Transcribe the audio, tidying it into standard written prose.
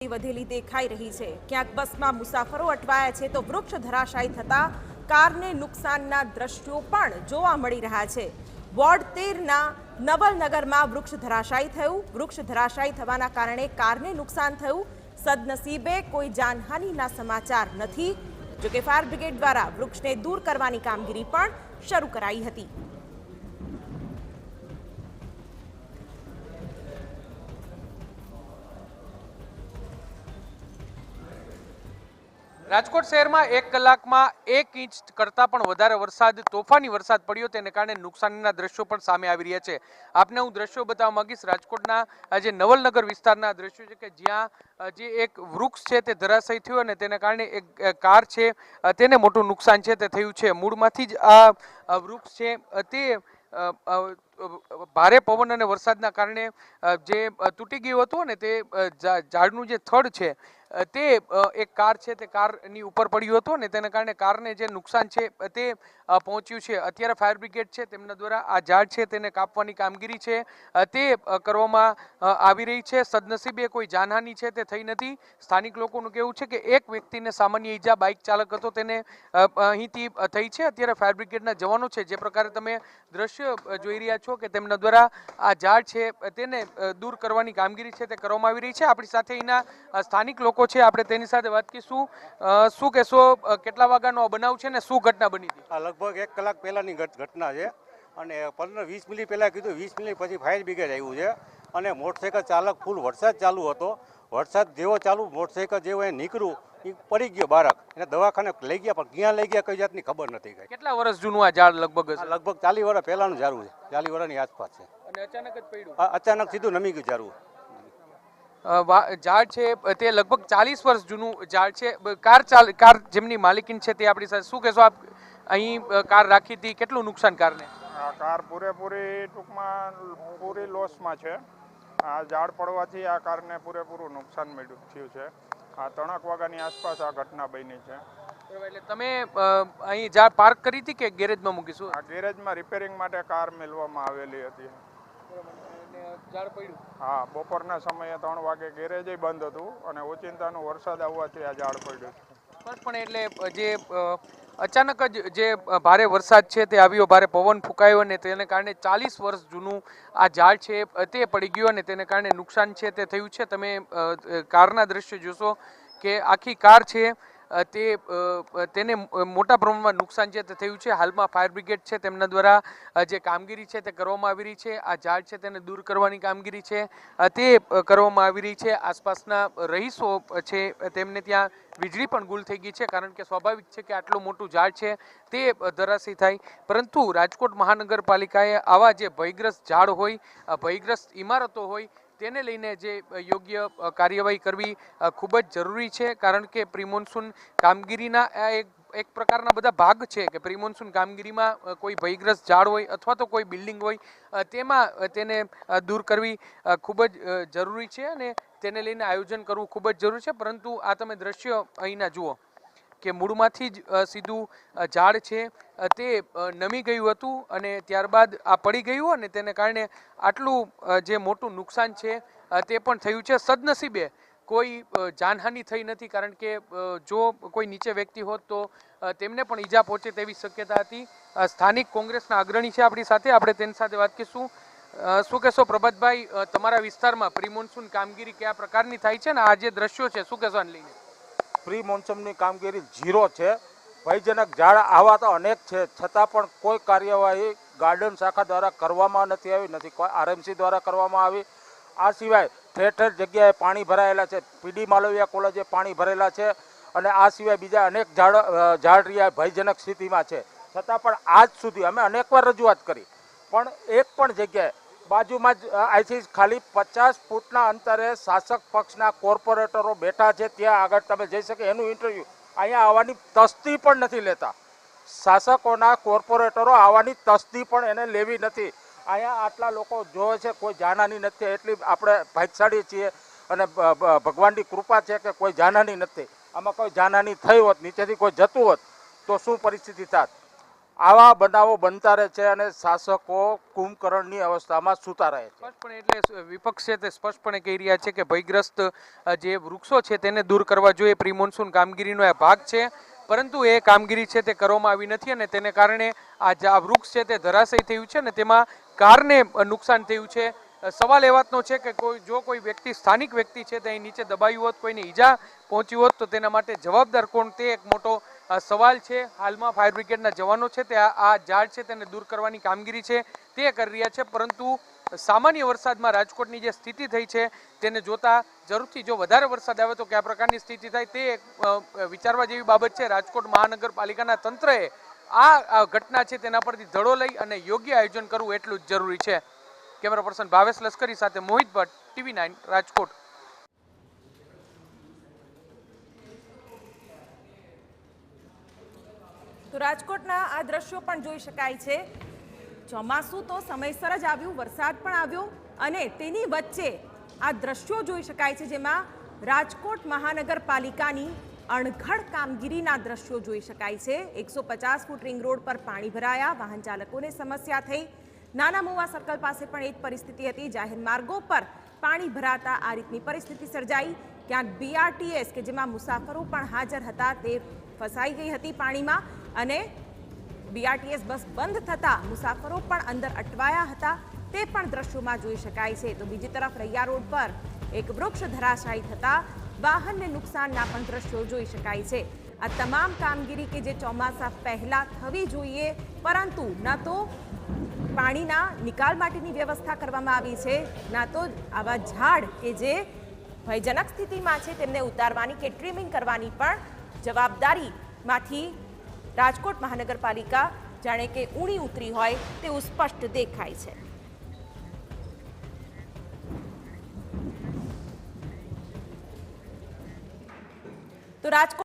ગતિ વધેલી દેખાઈ રહી છે। ક્યાંક બસમાં મુસાફરો અટવાયા છે તો વૃક્ષ ધરાશાયી થતા કારને નુકસાનના દ્રશ્યો પણ જોવા મળી રહ્યા છે। વોર્ડ 13ના નવલનગરમાં વૃક્ષ ધરાશાયી થયું। વૃક્ષ ધરાશાયી થવાના કારણે કારને નુકસાન થયું। સદનસીબે કોઈ જાનહાનિના સમાચાર નથી। જો કે ફાયર બ્રિગેડ દ્વારા વૃક્ષને દૂર કરવાની કામગીરી પણ શરૂ કરાઈ હતી। રાજકોટ શહેરમાં 1 કલાકમાં 1 ઇંચ કરતાં પણ વધારે વરસાદ, તોફાની વરસાદ પડ્યો, તેને કારણે નુકસાનીના દ્રશ્યો પણ સામે આવી રહ્યા છે। આપને હું દ્રશ્યો બતાવવા માંગીશ રાજકોટના જે નવલનગર વિસ્તારના દ્રશ્યો છે કે જ્યાં જે એક વૃક્ષ છે તે ધરાશાયી થયું અને તેને કારણે એક કાર છે તેને મોટું નુકસાન છે તે થયું છે। મૂળમાંથી જ આ વૃક્ષ છે તે ભારે પવન અને વરસાદના કારણે જે તૂટી ગયું હતું ને તે ઝાડનું જે થડ છે તે એક કાર છે તે કારની ઉપર પડ્યું હતું ને તેને કારણે કારને જે નુકસાન છે તે પહોંચ્યું છે। અત્યારે ફાયર બ્રિગેડ છે તેમના દ્વારા આ ઝાડ છે તેને કાપવાની કામગીરી છે તે કરવામાં આવી રહી છે। સદનસીબે કોઈ જાનહાનિ છે તે થઈ નથી। સ્થાનિક લોકોનું કહેવું છે કે એક વ્યક્તિને સામાન્ય ઈજા, બાઇક ચાલક હતો તેને અહીંથી થઈ છે। અત્યારે ફાયર બ્રિગેડના જવાનો છે, જે પ્રકારે તમે દ્રશ્ય જોઈ રહ્યા છો કે તેમના દ્વારા આ ઝાડ છે તેને દૂર કરવાની કામગીરી છે તે કરવામાં આવી રહી છે। આપણી સાથે અહીંના સ્થાનિક લોકો છે, આપણે તેની સાથે વાત કરીશું। શું કહેશો, કેટલા વાગ્યાનો બનાવ છે ને શું ઘટના બની હતી? આ લગભગ 1 કલાક પહેલાની ઘટના છે અને 15-20 મિનિટ પહેલાં કીધું, 20 મિનિટ પછી ફાયર બ્રિગેડ આવ્યું છે અને મોટરસાઇકલ ચાલક ફૂલ વરસાદ ચાલુ હતો। વરસાદ જેવો ચાલુ મોટરસાઇકલ જેવો એ નીકળ્યું એ પડી ગયો બાળક, એને દવાખાને લઈ ગયા પણ ક્યાં લઈ ગયા કઈ જાતની ખબર નથી ગઈ। કેટલા વર્ષ જૂનું આ ઝાડ લગભગ હશે? લગભગ 40 વર્ષ પહેલાનું ઝાડું છે, 40 વર્ષની આસપાસ છે અને અચાનક જ પડ્યું? અચાનક સીધું નમી ગયું ઝાડું। ઝાડ છે તે લગભગ 40 વર્ષ જૂનું ઝાડ છે। કાર જેમની માલિકીન છે તે આપણી સાથે, શું કહેશો આપ? અહીં કાર રાખી હતી, કેટલું નુકસાન કારને? આ કાર પૂરેપૂરી ટૂંકમાં પૂરી લોસમાં છે। આ ઝાડ પડવાથી આ કારને પૂરેપૂરું નુકસાન થયું છે। આ 3 વાગ્યાની આસપાસ આ ઘટના બની છે। એટલે તમે અહીં ઝાડ પાર્ક કરી હતી કે ગેરેજમાં મૂકીશું? આ ગેરેજમાં રિપેરિંગ માટે કાર મેળવવામાં આવેલી હતી। ઝાડ પડ્યું? હા, બપોરના સમયે 3 વાગે ગેરેજ બંધ હતું અને ઓચિંતાનો વરસાદ આવવાથી આ ઝાડ પડ્યું છે। પણ એટલે જે અચાનક જ જે ભારે વરસાદ છે તે આવ્યો, ભારે પવન ફૂંકાયો અને તેને કારણે 40 વર્ષ જૂનું આ ઝાડ છે તે પડી ગયું અને તેને કારણે નુકસાન છે તે થયું છે। તમે કારના દ્રશ્ય જોશો કે આખી કાર છે તેને મોટા પ્રમાણમાં નુકસાન છે તે થયું છે। હાલમાં ફાયર બ્રિગેડ છે તેમના દ્વારા જે કામગીરી છે તે કરવામાં આવી રહી છે। આ ઝાડ છે તેને દૂર કરવાની કામગીરી છે તે કરવામાં આવી રહી છે। આસપાસના રહીશો છે તેમને ત્યાં વીજળી પણ ગુલ થઈ ગઈ છે, કારણ કે સ્વાભાવિક છે કે આટલું મોટું ઝાડ છે તે ધરાશયી થાય, પરંતુ રાજકોટ મહાનગરપાલિકાએ આવા જે ભયગ્રસ્ત ઝાડ હોય, ભયગ્રસ્ત ઇમારતો હોય તેને લઈને જે યોગ્ય કાર્યવાહી કરવી ખૂબ જ જરૂરી છે। કારણ કે પ્રી મોન્સૂન કામગીરીના આ એક પ્રકારના બધા ભાગ છે કે પ્રી મોન્સૂન કામગીરીમાં કોઈ ભયગ્રસ્ત ઝાડ હોય અથવા તો કોઈ બિલ્ડિંગ હોય તેમાં તેને દૂર કરવી ખૂબ જ જરૂરી છે અને તેને લઈને આયોજન કરવું ખૂબ જ જરૂરી છે। પરંતુ આ તમે દ્રશ્ય અહીંના જુઓ કે મૂળમાંથી જ સીધું ઝાડ છે તે નમી ગયું હતું અને ત્યારબાદ આ પડી ગયું અને તેને કારણે આટલું જે મોટું નુકસાન છે તે પણ થયું છે। સદનસીબે કોઈ જાનહાનિ થઈ નથી, કારણ કે જો કોઈ નીચે વ્યક્તિ હોત તો તેમને પણ ઈજા પહોંચે તેવી શક્યતા હતી। સ્થાનિક કોંગ્રેસના અગ્રણી છે આપણી સાથે, આપણે તેની સાથે વાત કરીશું। શું કહેશો પ્રભાતભાઈ, તમારા વિસ્તારમાં પ્રી મોન્સૂન કામગીરી કયા પ્રકારની થાય છે ને આ જે દ્રશ્યો છે શું કહેશો આને લઈને? પ્રી મોન્સૂનની કામગીરી 0 છે। ભયજનક ઝાડ આવા તો અનેક છે, છતાં પણ કોઈ કાર્યવાહી ગાર્ડન શાખા દ્વારા કરવામાં નથી આવી, નથી કોઈ આરએમસી દ્વારા કરવામાં આવી। આ સિવાય ઠેર ઠેર જગ્યાએ પાણી ભરાયેલા છે, પીડી માલવિયા કોલેજે પાણી ભરેલા છે અને આ સિવાય બીજા અનેક ઝાડ રહ્યા ભયજનક સ્થિતિમાં છે, છતાં પણ આજ સુધી અમે અનેકવાર રજૂઆત કરી પણ એક પણ જગ્યાએ બાજુમાં જ અહીંથી ખાલી 50 ફૂટના અંતરે શાસક પક્ષના કોર્પોરેટરો બેઠા છે, ત્યાં આગળ તમે જઈ શકે એનું ઇન્ટરવ્યૂ અહીંયા આવવાની તસ્દી પણ નથી લેતા। શાસકોના કોર્પોરેટરો આવવાની તસ્દી પણ એને લેવી નથી। અહીંયા આટલા લોકો જોવે છે, કોઈ જાનહાની નથી, એટલી આપણે ભાગ્યશાળી છીએ અને ભગવાનની કૃપા છે કે કોઈ જાનહાની નથી। આમાં કોઈ જાનહાની થઈ હોત, નીચેથી કોઈ જતું હોત તો શું પરિસ્થિતિ થાત? આવા બનાવો બનતા રહે છે અને શાસકો કુંભકર્ણની અવસ્થામાં સૂતા રહે છે. સ્પષ્ટપણે એટલે વિપક્ષ છે તે સ્પષ્ટપણે કહી રહ્યા છે કે ભયગ્રસ્ત જે વૃક્ષો છે તેને દૂર કરવા જોઈએ. પ્રી મોન્સૂન કામગીરીનો આ ભાગ છે, પરંતુ એ કામગીરી છે તે કરવામાં આવી નથી અને તેને કારણે આ વૃક્ષ છે તે ધરાશયી થયું છે અને તેમાં કારને નુકસાન થયું છે. સવાલ એ વાતનો છે કે કોઈ વ્યક્તિ સ્થાનિક વ્યક્તિ છે તે અહીં નીચે દબાયું હોત, કોઈને ઈજા પહોંચી હોત તો તેના માટે જવાબદાર કોણ, તે એક મોટો સવાલ છે. હાલમાં ફાયર બ્રિગેડના જવાનો છે તે આ ઝાડ છે તેને દૂર કરવાની કામગીરી છે તે કરી રહ્યા છે, પરંતુ સામાન્ય વરસાદમાં રાજકોટની જે સ્થિતિ થઈ છે તેને જોતા જરૂરથી જો વધારે વરસાદ આવે તો કયા પ્રકારની સ્થિતિ થાય તે એક વિચારવા જેવી બાબત છે. રાજકોટ મહાનગરપાલિકાના તંત્રએ આ ઘટના છે તેના પરથી ધડો લઈ અને યોગ્ય આયોજન કરવું એટલું જ જરૂરી છે. કેમેરા પર્સન ભાવેશ લશ્કરી સાથે મોહિત ભટ્ટ, TV9 રાજકોટ. તો રાજકોટના આ દ્રશ્યો પણ જોઈ શકાય છે. ચોમાસું તો સમયસર જ આવ્યું, વરસાદ પણ આવ્યો અને તેની વચ્ચે આ દ્રશ્યો જોઈ શકાય છે જેમાં રાજકોટ મહાનગરપાલિકાની અણઘડ કામગીરીના દ્રશ્યો જોઈ શકાય છે. 150 ફૂટ રિંગ રોડ પર પાણી ભરાયા, વાહન ચાલકોને સમસ્યા થઈ. નાના મુવા સર્કલ પાસે પણ એ જ પરિસ્થિતિ હતી. જાહેર માર્ગો પર પાણી ભરાતા આ રીતની પરિસ્થિતિ સર્જાઈ. ક્યાંક BRTS કે જેમાં મુસાફરો પણ હાજર હતા તે ફસાઈ ગઈ હતી પાણીમાં અને BRTS બસ બંધ થતાં મુસાફરો પણ અંદર અટવાયા હતા તે પણ દ્રશ્યોમાં જોઈ શકાય છે. તો બીજી તરફ રૈયા રોડ પર એક વૃક્ષ ધરાશાયી થતાં વાહનને નુકસાનના પણ દ્રશ્યો જોઈ શકાય છે. આ તમામ કામગીરી કે જે ચોમાસા પહેલા થવી જોઈએ, પરંતુ ન તો પાણીના નિકાલ માટેની વ્યવસ્થા કરવામાં આવી છે, ના તો આવા ઝાડ કે જે ભયજનક સ્થિતિમાં છે તેમને ઉતારવાની કે ટ્રીમિંગ કરવાની પણ જવાબદારીમાંથી રાજકોટ મહાનગરપાલિકા જાણે કે ઊણી ઉતરી હોય તેવું સ્પષ્ટ દેખાય છે. તો રાજકોટ